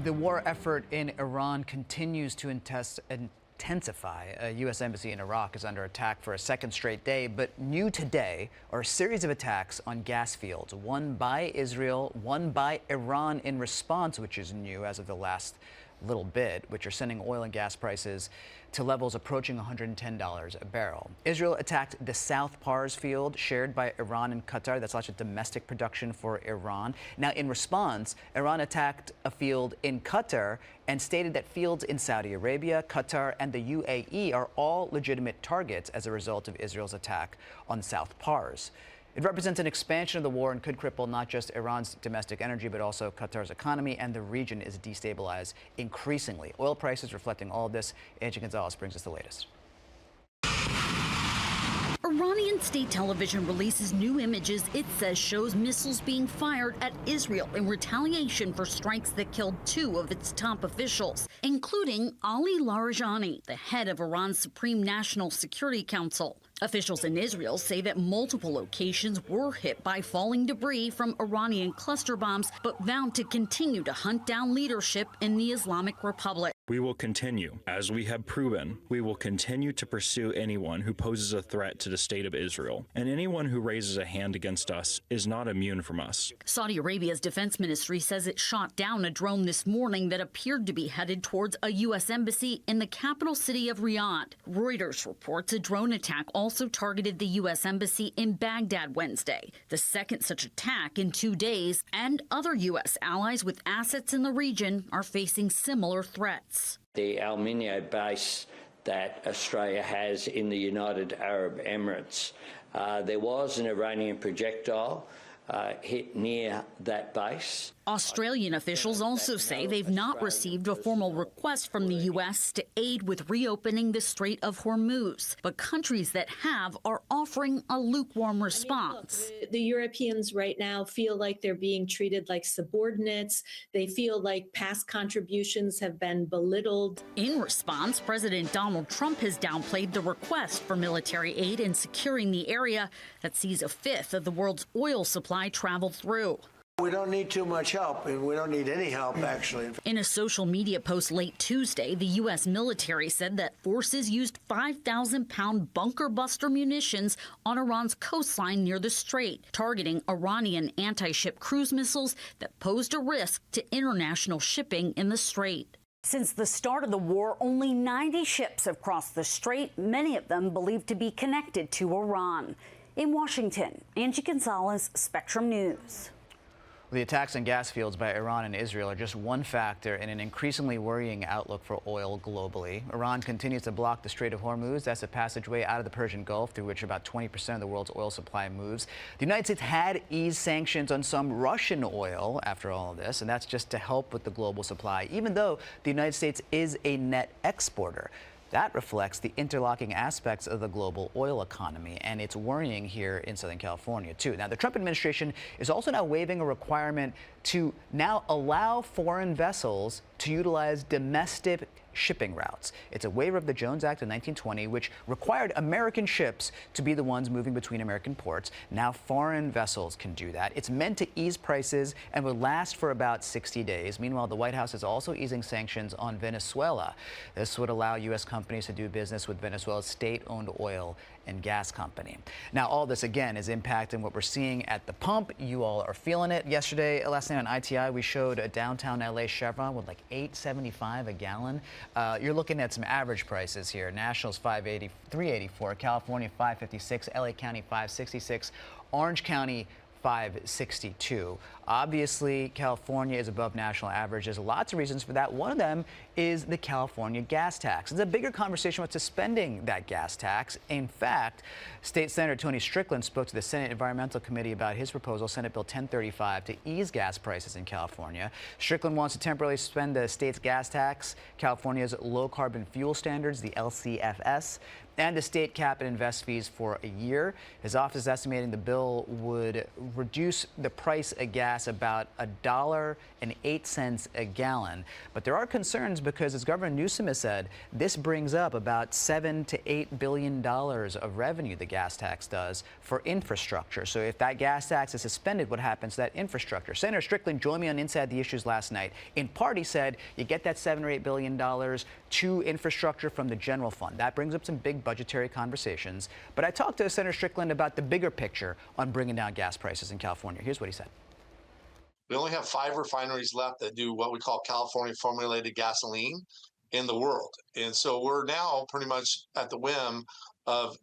The war effort in Iran continues to intensify. A U.S. embassy in Iraq is under attack for a second straight day. But new today are a series of attacks on gas fields, one by Israel, one by Iran in response, which is new as of the last little bit, which are sending oil and gas prices to levels approaching $110 a barrel. Israel attacked the South Pars field shared by Iran and Qatar. That's actually domestic production for Iran. Now, in response, Iran attacked a field in Qatar and stated that fields in Saudi Arabia, Qatar, and the UAE are all legitimate targets as a result of Israel's attack on South Pars. It represents an expansion of the war and could cripple not just Iran's domestic energy, but also Qatar's economy, and the region is destabilized increasingly. Oil prices reflecting all of this. Angie Gonzalez brings us the latest. Iranian state television releases new images it says shows missiles being fired at Israel in retaliation for strikes that killed 2 of its top officials, including Ali Larijani, the head of Iran's Supreme National Security Council. Officials in Israel say that multiple locations were hit by falling debris from Iranian cluster bombs, but vowed to continue to hunt down leadership in the Islamic Republic. We will continue, as we have proven, we will continue to pursue anyone who poses a threat to the state of Israel. And anyone who raises a hand against us is not immune from us. Saudi Arabia's defense ministry says it shot down a drone this morning that appeared to be headed towards a U.S. embassy in the capital city of Riyadh. Reuters reports a drone attack also targeted the U.S. embassy in Baghdad Wednesday, the second such attack in 2 days, and other U.S. allies with assets in the region are facing similar threats. The Al Minhad base that Australia has in the United Arab Emirates, there was an Iranian projectile hit near that base. Australian officials also say they've not received a formal request from the U.S. to aid with reopening the Strait of Hormuz, but countries that have are offering a lukewarm response. The Europeans right now feel like they're being treated like subordinates. They feel like past contributions have been belittled. In response, President Donald Trump has downplayed the request for military aid in securing the area that sees 1/5 of the world's oil supply travel through. We don't need too much help, and we don't need any help, actually. In a social media post late Tuesday, the U.S. military said that forces used 5,000-pound bunker buster munitions on Iran's coastline near the strait, targeting Iranian anti-ship cruise missiles that posed a risk to international shipping in the strait. Since the start of the war, only 90 ships have crossed the strait, many of them believed to be connected to Iran. In Washington, Angie Gonzalez, Spectrum News. The attacks on gas fields by Iran and Israel are just one factor in an increasingly worrying outlook for oil globally. Iran continues to block the Strait of Hormuz. That's a passageway out of the Persian Gulf through which about 20% of the world's oil supply moves. The United States had eased sanctions on some Russian oil after all of this, and that's just to help with the global supply, even though the United States is a net exporter. That reflects the interlocking aspects of the global oil economy, and it's worrying here in Southern California, too. Now, the Trump administration is also now waiving a requirement to now allow foreign vessels to utilize domestic shipping routes. It's a waiver of the Jones Act of 1920, which required American ships to be the ones moving between American ports. Now foreign vessels can do that. It's meant to ease prices and will last for about 60 days. Meanwhile, the White House is also easing sanctions on Venezuela. This would allow U.S. companies to do business with Venezuela's state-owned oil and gas company. Now, all this, again, is impacting what we're seeing at the pump. You all are feeling it. Last night on ITI, we showed a downtown L.A. Chevron with like $8.75 a gallon. You're looking at some average prices here. Nationals $5.80, $3.84, California $5.56, LA County $5.66, Orange County $5.62. Obviously, California is above national average. There's lots of reasons for that. One of them is the California gas tax. It's a bigger conversation with suspending that gas tax. In fact, State Senator Tony Strickland spoke to the Senate Environmental Committee about his proposal, Senate Bill 1035, to ease gas prices in California. Strickland wants to temporarily suspend the state's gas tax, California's low carbon fuel standards, the LCFS, and the state cap and invest fees for a year. His office is estimating the bill would reduce the price of gas about $1.08 a gallon. But there are concerns because, as Governor Newsom has said, this brings up about $7 to $8 billion of revenue the gas tax does for infrastructure. So if that gas tax is suspended, what happens to that infrastructure? Senator Strickland joined me on Inside the Issues last night. In part, he said you get that $7 or $8 billion to infrastructure from the general fund. That brings up some big budgetary conversations. But I talked to Senator Strickland about the bigger picture on bringing down gas prices in California. Here's what he said. We only have 5 refineries left that do what we call California formulated gasoline in the world. And so we're now pretty much at the whim of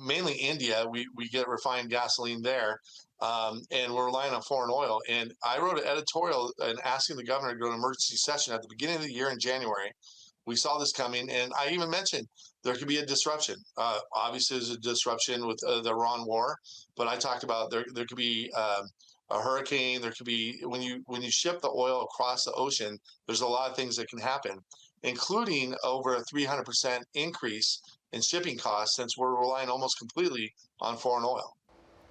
mainly India. We get refined gasoline there, and we're relying on foreign oil. And I wrote an editorial and asking the governor to go to an emergency session at the beginning of the year in January. We saw this coming, and I even mentioned there could be a disruption. Obviously, there's a disruption with the Iran war, but I talked about there could be a hurricane. There could be when you ship the oil across the ocean. There's a lot of things that can happen, including over a 300% increase in shipping costs since we're relying almost completely on foreign oil.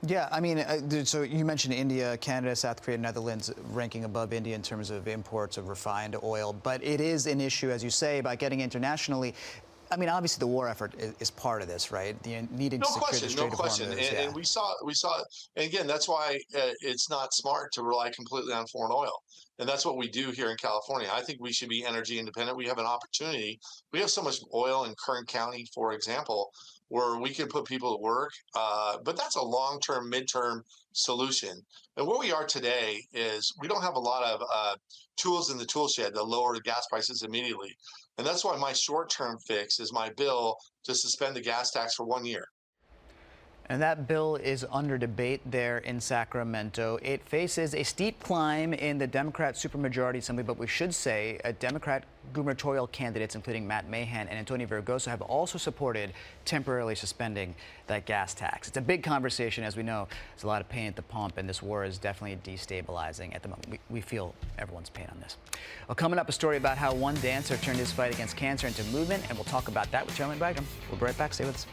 Yeah, I mean, so you mentioned India, Canada, South Korea, Netherlands ranking above India in terms of imports of refined oil. But it is an issue, as you say, about getting internationally. I mean, obviously, the war effort is part of this, right? The needing to secure the Strait of Hormuz. And we saw, and again, that's why it's not smart to rely completely on foreign oil. And that's what we do here in California. I think we should be energy independent. We have an opportunity. We have so much oil in Kern County, for example, where we can put people to work. But that's a long-term, midterm solution. And where we are today is we don't have a lot of tools in the tool shed to lower the gas prices immediately. And that's why my short-term fix is my bill to suspend the gas tax for 1 year. And that bill is under debate there in Sacramento. It faces a steep climb in the Democrat supermajority assembly, but we should say Democrat gubernatorial candidates, including Matt Mahan and Antonio Vergosa, have also supported temporarily suspending that gas tax. It's a big conversation, as we know. There's a lot of pain at the pump, and this war is definitely destabilizing at the moment. We feel everyone's pain on this. Well, coming up, a story about how one dancer turned his fight against cancer into movement, and we'll talk about that with Chairman Bagram. We'll be right back. Stay with us.